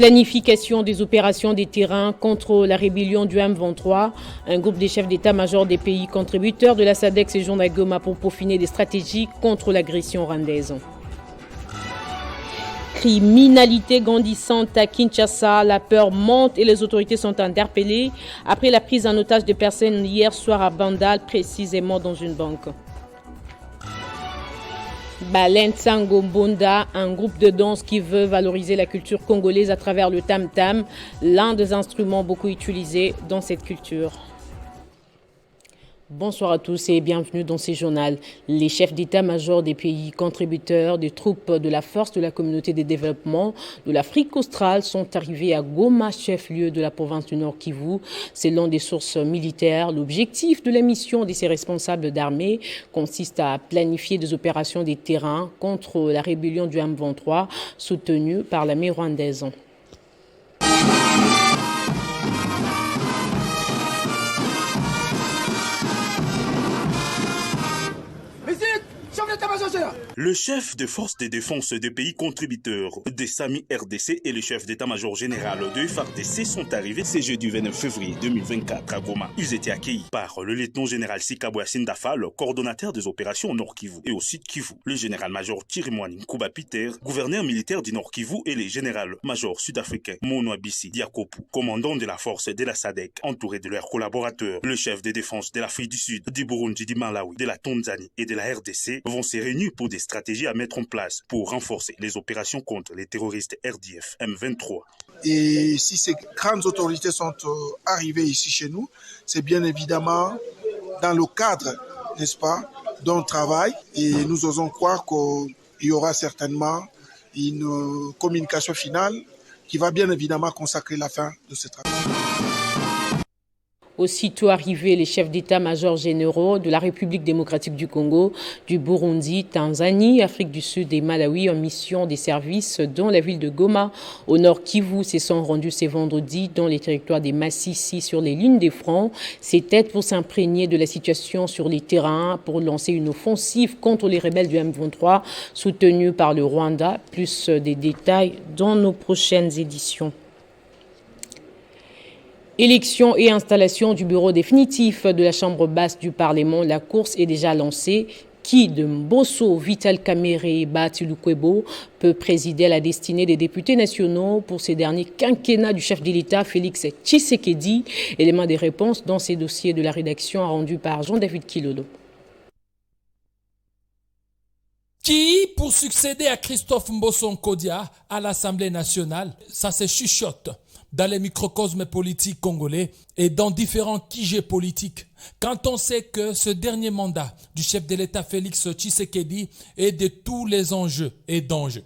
Planification des opérations des terrains contre la rébellion du M23. Un groupe des chefs d'état-major des pays contributeurs de la SADC séjourne à Goma pour peaufiner des stratégies contre l'agression rwandaise. Criminalité grandissante à Kinshasa, la peur monte et les autorités sont interpellées après la prise en otage de personnes hier soir à Bandal, précisément dans une banque. Balen Sango Bonda, un groupe de danse qui veut valoriser la culture congolaise à travers le tam-tam, l'un des instruments beaucoup utilisés dans cette culture. Bonsoir à tous et bienvenue dans ce journal. Les chefs d'état-major des pays contributeurs des troupes de la force de la communauté de développement de l'Afrique australe sont arrivés à Goma, chef-lieu de la province du Nord Kivu. Selon des sources militaires, l'objectif de la mission de ces responsables d'armée consiste à planifier des opérations des terrains contre la rébellion du M23 soutenue par l'armée rwandaise. Le chef des forces de défense des pays contributeurs des SAMI RDC et le chef d'état-major général de FARDC sont arrivés ce jeudi 29 février 2024 à Goma. Ils étaient accueillis par le lieutenant-général Sikabwa Sindafa, le coordonnateur des opérations au Nord Kivu et au Sud Kivu, le général-major Chirimwani Nkuba Peter, gouverneur militaire du Nord Kivu et le général-major sud-africain Mono Abisi Diakopu, commandant de la force de la SADC, entouré de leurs collaborateurs. Le chef de défense de l'Afrique du Sud, du Burundi, du Malawi, de la Tanzanie et de la RDC vont se réunir pour des stratégies à mettre en place pour renforcer les opérations contre les terroristes RDF M23. Et si ces grandes autorités sont arrivées ici chez nous, c'est bien évidemment dans le cadre, n'est-ce pas, d'un travail. Et nous osons croire qu'il y aura certainement une communication finale qui va bien évidemment consacrer la fin de ce travail. Aussitôt arrivés, les chefs d'état-major généraux de la République démocratique du Congo, du Burundi, Tanzanie, Afrique du Sud et Malawi en mission des services dans la ville de Goma, au nord Kivu, se sont rendus ce vendredi dans les territoires des Massissi sur les lignes des fronts. C'était pour s'imprégner de la situation sur les terrains, pour lancer une offensive contre les rebelles du M23 soutenus par le Rwanda. Plus des détails dans nos prochaines éditions. Élection et installation du bureau définitif de la Chambre basse du Parlement. La course est déjà lancée. Qui de Mbosso, Vital Kamerhe et Bahati Lukwebo peut présider à la destinée des députés nationaux pour ces derniers quinquennats du chef de l'État Félix Tshisekedi? Élément des réponses dans ces dossiers de la rédaction rendu par Jean-David Kilolo. Qui pour succéder à Christophe Mbosso Nkodia à l'Assemblée nationale? Ça se chuchote dans les microcosmes politiques congolais et dans différents QG politiques. Quand on sait que ce dernier mandat du chef de l'État Félix Tshisekedi est de tous les enjeux et dangers.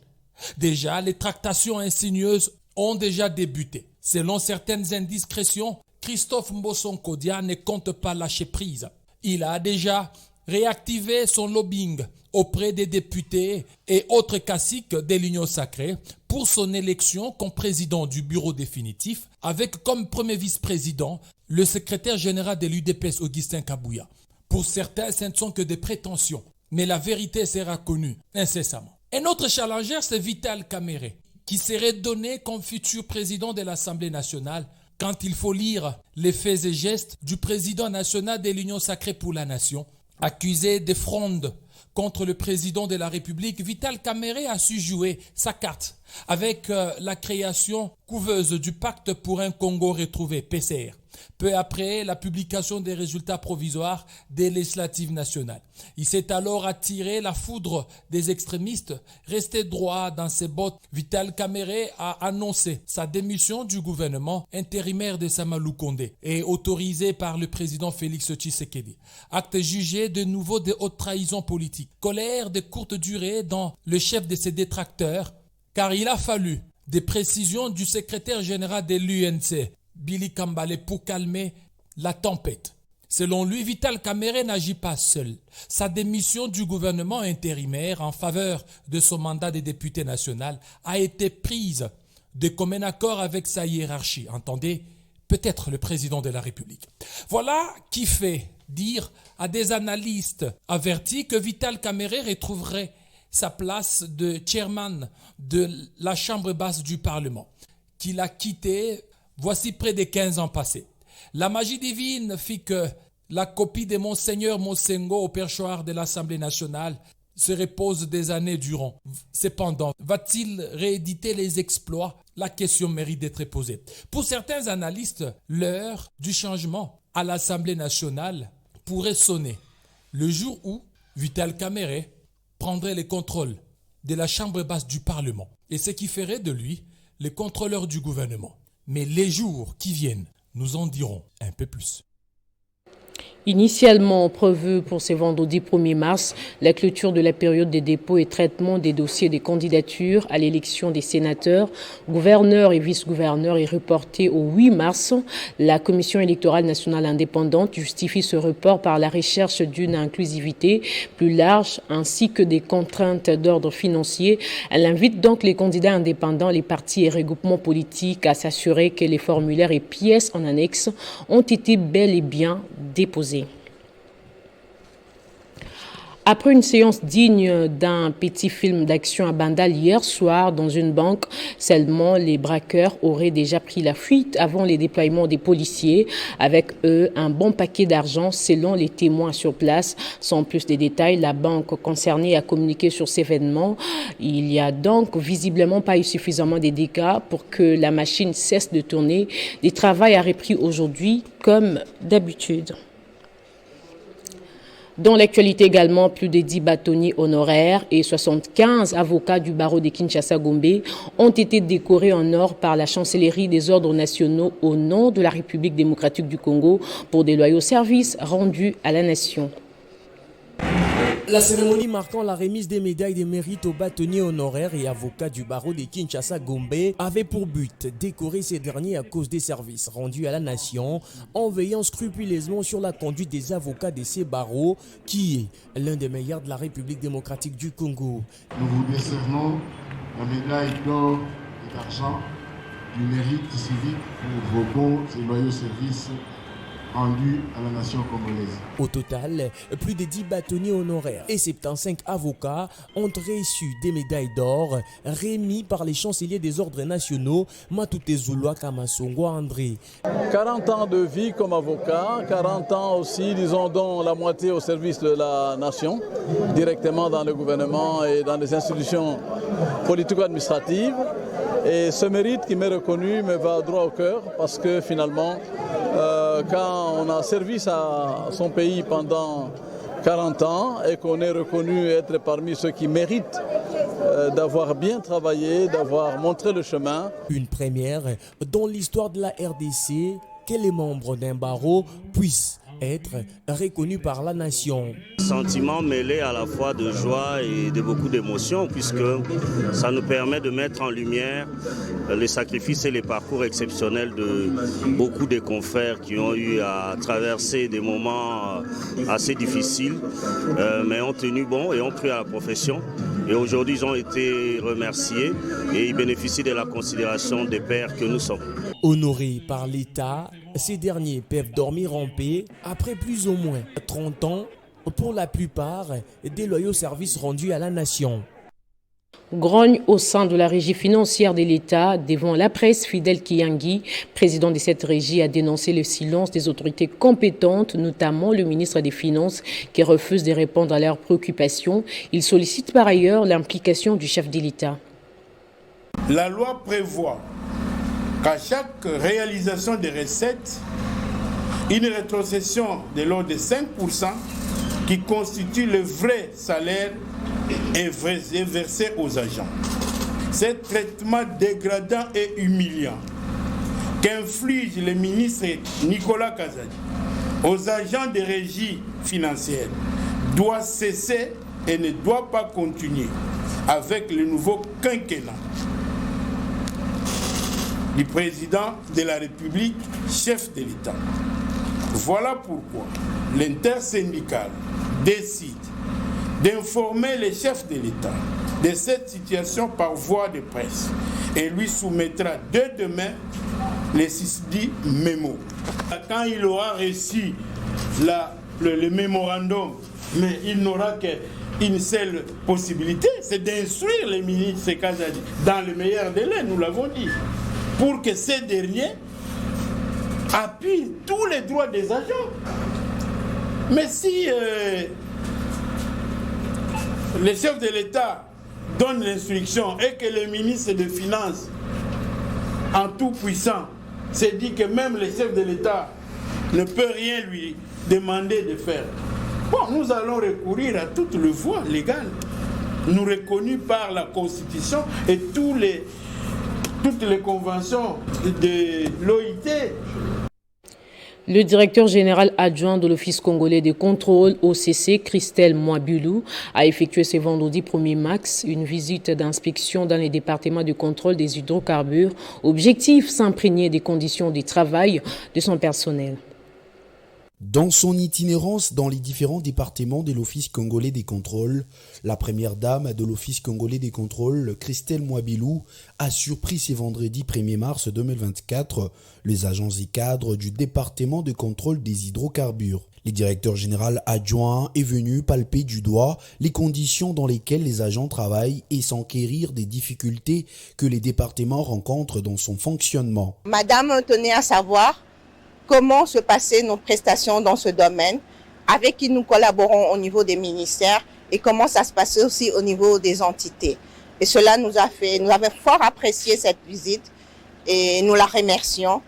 Déjà, les tractations insinueuses ont déjà débuté. Selon certaines indiscrétions, Christophe Mbosso Nkodia ne compte pas lâcher prise. Il a déjà réactiver son lobbying auprès des députés et autres caciques de l'Union sacrée pour son élection comme président du bureau définitif, avec comme premier vice-président le secrétaire général de l'UDPS Augustin Kabouya. Pour certains, ce ne sont que des prétentions, mais la vérité sera connue incessamment. Un autre challenger, c'est Vital Kamerhe, qui serait donné comme futur président de l'Assemblée nationale quand il faut lire les faits et gestes du président national de l'Union sacrée pour la nation. Accusé de fronde contre le président de la République, Vital Kamerhe a su jouer sa carte avec la création couveuse du Pacte pour un Congo retrouvé, PCR, peu après la publication des résultats provisoires des législatives nationales. Il s'est alors attiré la foudre des extrémistes. Resté droit dans ses bottes, Vital Kamerhe a annoncé sa démission du gouvernement intérimaire de Samalou Kondé et autorisé par le président Félix Tshisekedi. Acte jugé de nouveau de haute trahison politique. Colère de courte durée dans le chef de ses détracteurs, car il a fallu des précisions du secrétaire général de l'UNC, Billy Kambale, pour calmer la tempête. Selon lui, Vital Kamerhe n'agit pas seul. Sa démission du gouvernement intérimaire en faveur de son mandat de député national a été prise de commun accord avec sa hiérarchie. Entendez, peut-être le président de la République. Voilà qui fait dire à des analystes avertis que Vital Kamerhe retrouverait sa place de chairman de la Chambre basse du Parlement, qu'il a quitté voici près de 15 ans passés. La magie divine fit que la copie de Monseigneur Mosengo au perchoir de l'Assemblée nationale se repose des années durant. Cependant, va-t-il rééditer les exploits? La question mérite d'être posée. Pour certains analystes, l'heure du changement à l'Assemblée nationale pourrait sonner le jour où Vital Kamerhe prendrait le contrôle de la chambre basse du Parlement et ce qui ferait de lui le contrôleur du gouvernement. Mais les jours qui viennent nous en diront un peu plus. Initialement prévu pour ce vendredi 1er mars, la clôture de la période des dépôts et traitement des dossiers des candidatures à l'élection des sénateurs, gouverneurs et vice-gouverneurs est reportée au 8 mars. La Commission électorale nationale indépendante justifie ce report par la recherche d'une inclusivité plus large ainsi que des contraintes d'ordre financier. Elle invite donc les candidats indépendants, les partis et regroupements politiques à s'assurer que les formulaires et pièces en annexe ont été bel et bien déposés. Après une séance digne d'un petit film d'action à Bandal hier soir dans une banque, seulement les braqueurs auraient déjà pris la fuite avant les déploiements des policiers. Avec eux, un bon paquet d'argent selon les témoins sur place. Sans plus de détails, la banque concernée a communiqué sur cet événement. Il n'y a donc visiblement pas eu suffisamment de dégâts pour que la machine cesse de tourner. Le travail a repris aujourd'hui comme d'habitude. Dans l'actualité également, plus de 10 bâtonniers honoraires et 75 avocats du barreau de Kinshasa-Gombe ont été décorés en or par la chancellerie des ordres nationaux au nom de la République démocratique du Congo pour des loyaux services rendus à la nation. La cérémonie marquant la remise des médailles de mérite aux bâtonniers honoraires et avocats du barreau de Kinshasa-Gombe avait pour but décorer ces derniers à cause des services rendus à la nation en veillant scrupuleusement sur la conduite des avocats de ces barreaux qui est l'un des meilleurs de la République démocratique du Congo. Nous vous décernons la médaille d'or et d'argent du mérite civique pour vos bons et loyaux services rendu à la nation congolaise. Au total, plus de 10 bâtonniers honoraires et 75 avocats ont reçu des médailles d'or remis par les chanceliers des ordres nationaux Matute Zouloua Kamasongo André. 40 ans de vie comme avocat, 40 ans aussi, disons, dont la moitié au service de la nation, directement dans le gouvernement et dans les institutions politico-administratives. Et ce mérite qui m'est reconnu me va droit au cœur parce que finalement, quand on a servi à son pays pendant 40 ans et qu'on est reconnu être parmi ceux qui méritent d'avoir bien travaillé, d'avoir montré le chemin. Une première dans l'histoire de la RDC que les membres d'un barreau puissent être reconnus par la nation. Sentiment mêlé à la fois de joie et de beaucoup d'émotion puisque ça nous permet de mettre en lumière les sacrifices et les parcours exceptionnels de beaucoup de confrères qui ont eu à traverser des moments assez difficiles mais ont tenu bon et ont cru à la profession. Et aujourd'hui, ils ont été remerciés et ils bénéficient de la considération des pairs que nous sommes. Honorés par l'État, ces derniers peuvent dormir en paix après plus ou moins 30 ans, pour la plupart des loyaux services rendus à la nation. Grogne au sein de la régie financière de l'État. Devant la presse, Fidel Kiyangi, président de cette régie, a dénoncé le silence des autorités compétentes, notamment le ministre des Finances, qui refuse de répondre à leurs préoccupations. Il sollicite par ailleurs l'implication du chef de l'État. La loi prévoit qu'à chaque réalisation des recettes, une rétrocession de l'ordre de 5% qui constitue le vrai salaire est versé aux agents. Ce traitement dégradant et humiliant qu'inflige le ministre Nicolas Kazadi aux agents des régies financières doit cesser et ne doit pas continuer avec le nouveau quinquennat du président de la République, chef de l'État. Voilà pourquoi l'intersyndicale décide d'informer le chef de l'État de cette situation par voie de presse et lui soumettra dès demain les 6 mémos. Quand il aura reçu le mémorandum, mais il n'aura qu'une seule possibilité, c'est d'instruire le ministre Kazadi dans le meilleur délai, nous l'avons dit. pour que ces derniers appuient tous les droits des agents. Mais si le chef de l'État donne l'instruction et que le ministre des Finances, en tout puissant, se dit que même le chef de l'État ne peut rien lui demander de faire, bon, nous allons recourir à toutes les voies légales, nous reconnues par la Constitution et toutes les conventions de l'OIT. Le directeur général adjoint de l'Office congolais de contrôle OCC, Christelle Mwabulu, a effectué ce vendredi 1er mars une visite d'inspection dans les départements de contrôle des hydrocarbures. Objectif, s'imprégner des conditions de travail de son personnel. Dans son itinérance dans les différents départements de l'Office congolais des contrôles, la première dame de l'Office congolais des contrôles, Christelle Mwabulu, a surpris ce vendredi 1er mars 2024 les agents et cadres du département de contrôle des hydrocarbures. Le directeur général adjoint est venu palper du doigt les conditions dans lesquelles les agents travaillent et s'enquérir des difficultés que les départements rencontrent dans son fonctionnement. Madame tenait à savoir comment se passaient nos prestations dans ce domaine, avec qui nous collaborons au niveau des ministères et comment ça se passait aussi au niveau des entités. Et cela nous avons fort apprécié cette visite et nous la remercions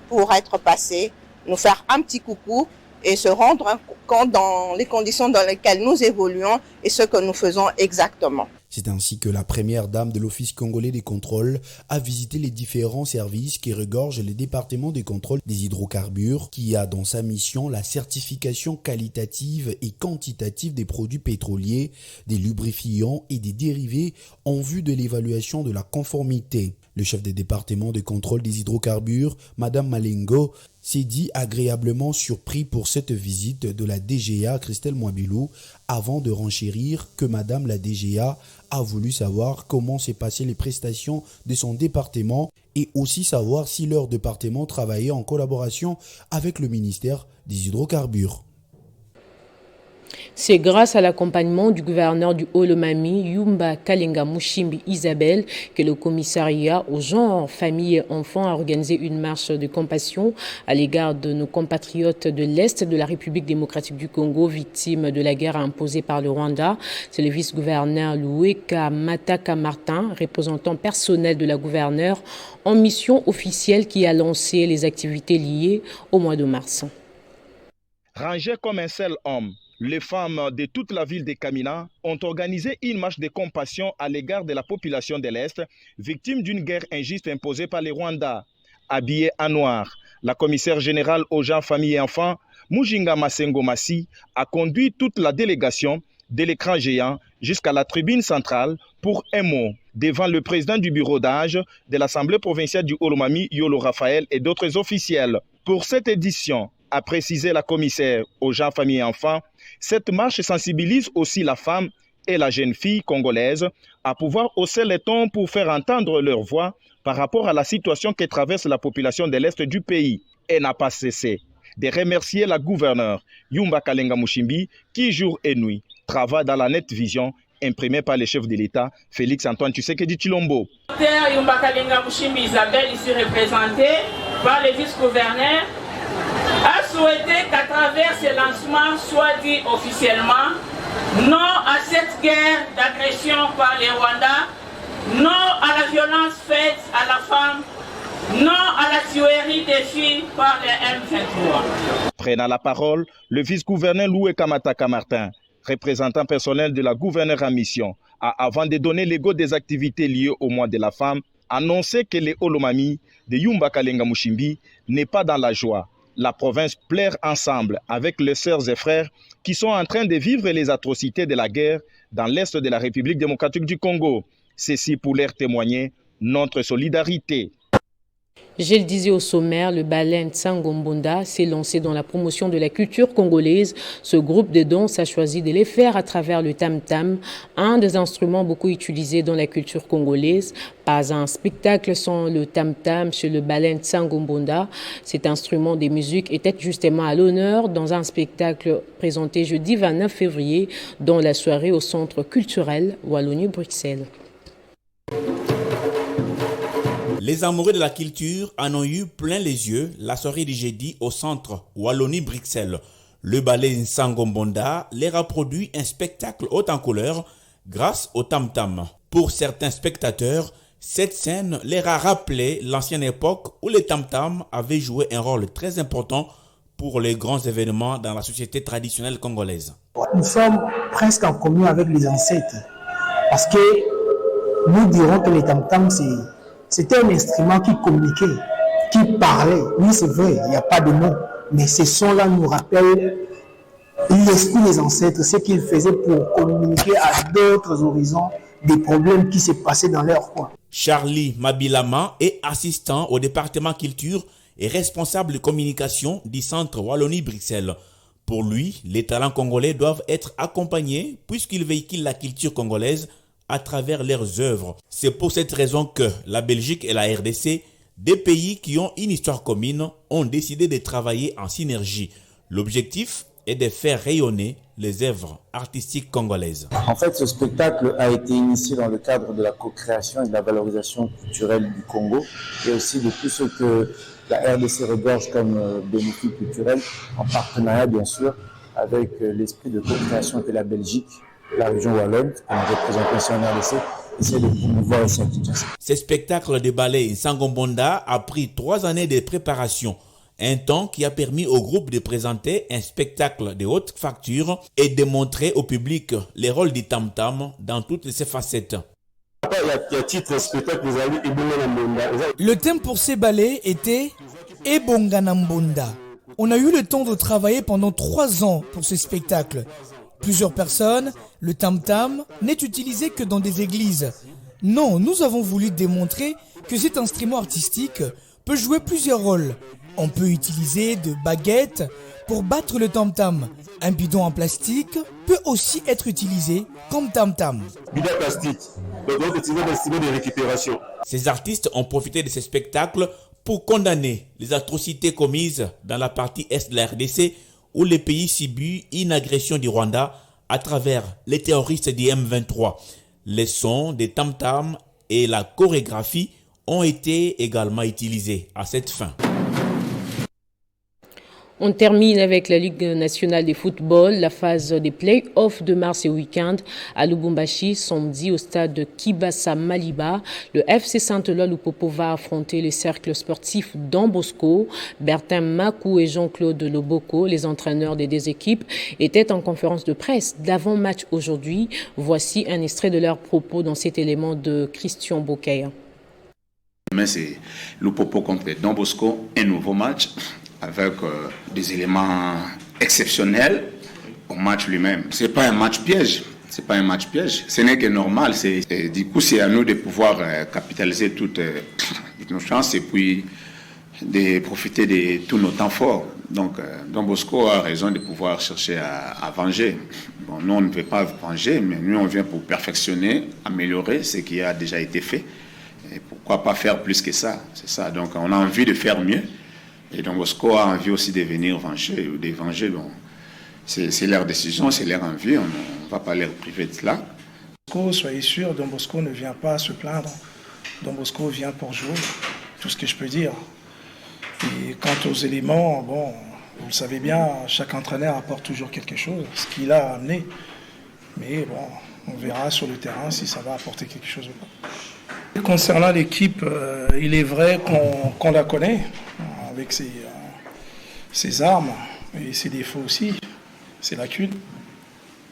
pour être passée, nous faire un petit coucou et se rendre compte dans les conditions dans lesquelles nous évoluons et ce que nous faisons exactement. C'est ainsi que la première dame de l'Office congolais des contrôles a visité les différents services qui regorgent les départements de contrôle des hydrocarbures, qui a dans sa mission la certification qualitative et quantitative des produits pétroliers, des lubrifiants et des dérivés en vue de l'évaluation de la conformité. Le chef des départements de contrôle des hydrocarbures, Madame Malengo, s'est dit agréablement surpris pour cette visite de la DGA Christelle Mwabulu avant de renchérir que Madame la DGA a voulu savoir comment s'est passées les prestations de son département et aussi savoir si leur département travaillait en collaboration avec le ministère des hydrocarbures. C'est grâce à l'accompagnement du gouverneur du Haut-Lomami, Yumba Kalenga Mushimbi Isabelle, que le commissariat aux genre, familles et enfants a organisé une marche de compassion à l'égard de nos compatriotes de l'Est de la République démocratique du Congo, victimes de la guerre imposée par le Rwanda. C'est le vice-gouverneur Loueka Mataka Martin, représentant personnel de la gouverneure en mission officielle, qui a lancé les activités liées au mois de mars. Rangés comme un seul homme, les femmes de toute la ville de Kamina ont organisé une marche de compassion à l'égard de la population de l'Est, victime d'une guerre injuste imposée par les Rwandais. Habillée en noir, la commissaire générale aux gens, familles et enfants, Mujinga Masengo Massi, a conduit toute la délégation de l'écran géant jusqu'à la tribune centrale pour un mot devant le président du bureau d'âge de l'Assemblée provinciale du Haut-Lomami, Yolo Raphaël, et d'autres officiels. Pour cette édition, a précisé la commissaire aux gens, familles et enfants, cette marche sensibilise aussi la femme et la jeune fille congolaise à pouvoir hausser les tons pour faire entendre leur voix par rapport à la situation que traverse la population de l'Est du pays. Et n'a pas cessé de remercier la gouverneure Yumba Kalenga Mushimbi qui, jour et nuit, travaille dans la nette vision imprimée par le chef de l'État, Félix-Antoine Tshisekedi Tshilombo. Yumba Kalenga Mushimbi Isabelle, ici représentée par le vice-gouverneur, a souhaité qu'à travers ce lancement soit dit officiellement non à cette guerre d'agression par les Rwandais, non à la violence faite à la femme, non à la tuerie des filles par les M23. Prenant la parole, le vice-gouverneur Loueka Mataka Martin, représentant personnel de la gouverneure en mission, a, avant de donner le go des activités liées au mois de la femme, annoncé que les Haut-Lomami de Yumba Kalenga Mushimbi n'est pas dans la joie. La province pleure ensemble avec les sœurs et frères qui sont en train de vivre les atrocités de la guerre dans l'Est de la République démocratique du Congo. Ceci pour leur témoigner notre solidarité. Je le disais au sommaire, le ballet Nsangombonda s'est lancé dans la promotion de la culture congolaise. Ce groupe de danse a choisi de les faire à travers le tam-tam, un des instruments beaucoup utilisés dans la culture congolaise. Pas un spectacle sans le tam-tam sur le ballet Nsangombonda. Cet instrument de musique était justement à l'honneur dans un spectacle présenté jeudi 29 février dans la soirée au Centre culturel Wallonie-Bruxelles. Les amoureux de la culture en ont eu plein les yeux la soirée du jeudi au centre Wallonie-Bruxelles. Le ballet Nsangombonda leur a produit un spectacle haut en couleur grâce au tam-tam. Pour certains spectateurs, cette scène leur a rappelé l'ancienne époque où les tam-tam avaient joué un rôle très important pour les grands événements dans la société traditionnelle congolaise. Nous sommes presque en commun avec les ancêtres parce que nous dirons que les tam-tam c'était un instrument qui communiquait, qui parlait. Oui, c'est vrai, il n'y a pas de mots, mais ces sons-là nous rappellent l'esprit des ancêtres, ce qu'ils faisaient pour communiquer à d'autres horizons des problèmes qui se passaient dans leur coin. Charlie Mabilama est assistant au département culture et responsable de communication du centre Wallonie-Bruxelles. Pour lui, les talents congolais doivent être accompagnés puisqu'ils véhiculent la culture congolaise à travers leurs œuvres. C'est pour cette raison que la Belgique et la RDC, des pays qui ont une histoire commune, ont décidé de travailler en synergie. L'objectif est de faire rayonner les œuvres artistiques congolaises. En fait, ce spectacle a été initié dans le cadre de la co-création et de la valorisation culturelle du Congo et aussi de tout ce que la RDC regorge comme bénéfice culturel, en partenariat bien sûr avec l'esprit de co-création que la Belgique, la région wallonne, qu'on représente aussi en RDC, essaie de promouvoir aussi à Kinshasa. Ce spectacle de ballet Nsangombonda a pris 3 années de préparation. Un temps qui a permis au groupe de présenter un spectacle de haute facture et de montrer au public les rôles du tam-tam dans toutes ses facettes. Le thème pour ces ballets était Ebonganambonda. On a eu le temps de travailler pendant 3 ans pour ce spectacle. Plusieurs personnes, le tam-tam n'est utilisé que dans des églises. Non, nous avons voulu démontrer que cet instrument artistique peut jouer plusieurs rôles. On peut utiliser de baguettes pour battre le tam-tam. Un bidon en plastique peut aussi être utilisé comme tam-tam. Bidon plastique, donc utiliser l'instrument de récupération. Ces artistes ont profité de ces spectacles pour condamner les atrocités commises dans la partie est de la RDC où le pays subit une agression du Rwanda à travers les terroristes du M23. Les sons des tam-tam et la chorégraphie ont été également utilisés à cette fin. On termine avec la Ligue nationale de football. La phase des play-offs de mars et week-end à Lubumbashi, samedi au stade de Kibasa Maliba. Le FC Saint-Eloi Lupopo va affronter le cercle sportif Don Bosco. Bertin Makou et Jean-Claude Loboko, les entraîneurs des 2 équipes, étaient en conférence de presse d'avant-match aujourd'hui. Voici un extrait de leurs propos dans cet élément de Christian Bokaya. Mais c'est Lupopo contre Don Bosco, un nouveau match avec des éléments exceptionnels au match lui-même. C'est pas un match piège. C'est pas un match piège. Ce n'est que normal. Du coup, c'est à nous de pouvoir capitaliser toutes nos chances et puis de profiter de tous nos temps forts. Donc, Don Bosco a raison de pouvoir chercher à venger. Bon, nous, on ne veut pas venger, mais nous, on vient pour perfectionner, améliorer ce qui a déjà été fait. Et pourquoi pas faire plus que ça? C'est ça. Donc, on a envie de faire mieux. Et Don Bosco a envie aussi de venir venger ou de venger. Bon, c'est leur décision, c'est leur envie, on ne va pas leur priver de cela. Soyez sûr, Don Bosco ne vient pas se plaindre. Don Bosco vient pour jouer, tout ce que je peux dire. Et quant aux éléments, bon, vous le savez bien, chaque entraîneur apporte toujours quelque chose, ce qu'il a amené. Mais bon, on verra sur le terrain si ça va apporter quelque chose ou pas. Concernant l'équipe, il est vrai qu'on la connaît, avec ses armes et ses défauts aussi, ses lacunes.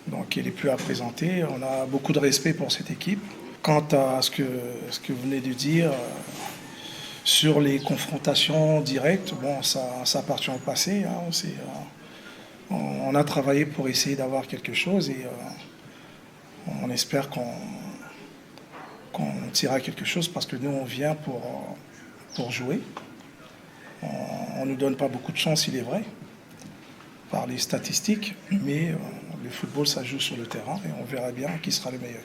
Donc il n'est plus à présenter. On a beaucoup de respect pour cette équipe. Quant à ce que vous venez de dire sur les confrontations directes, bon, ça appartient au passé. Hein, on a travaillé pour essayer d'avoir quelque chose et on espère qu'on tirera quelque chose parce que nous on vient pour jouer. On ne nous donne pas beaucoup de chance, il est vrai, par les statistiques, mais le football, ça joue sur le terrain et on verra bien qui sera le meilleur.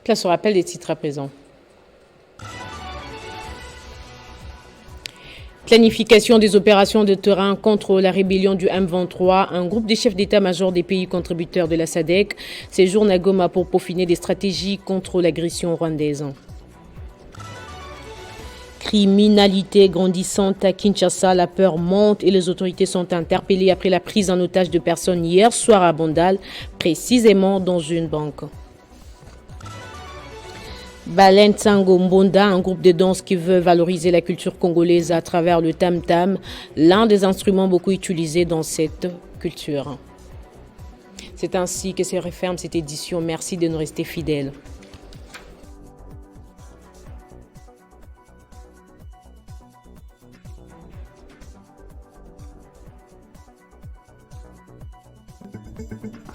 Place au rappel des titres à présent. Planification des opérations de terrain contre la rébellion du M23. Un groupe des chefs d'état-major des pays contributeurs de la SADC séjourne à Goma pour peaufiner des stratégies contre l'agression rwandaise. criminalité grandissante à Kinshasa, la peur monte et les autorités sont interpellées après la prise en otage de personnes hier soir à Bandal, précisément dans une banque. Balen Tsango Mbonda, un groupe de danse qui veut valoriser la culture congolaise à travers le tam-tam, l'un des instruments beaucoup utilisés dans cette culture. C'est ainsi que se referme cette édition. Merci de nous rester fidèles.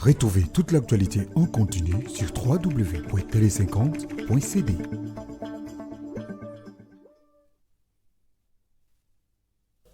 Retrouvez toute l'actualité en continu sur www.tele50.cd.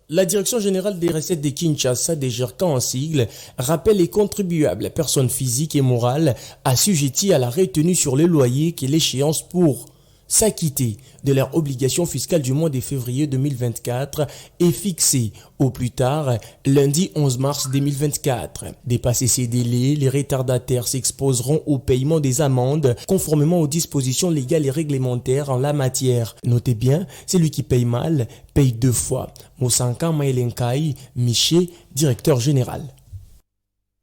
La Direction générale des recettes de Kinshasa, des GERCA en sigle, rappelle les contribuables, personnes physiques et morales, assujettis à la retenue sur le loyer qui est l'échéance pour s'acquitter de leur obligation fiscale du mois de février 2024 est fixée au plus tard lundi 11 mars 2024. Dépassés ces délais, les retardataires s'exposeront au paiement des amendes conformément aux dispositions légales et réglementaires en la matière. Notez bien, celui qui paye mal paye deux fois. Moussanka Maëlenkai, Miché, directeur général.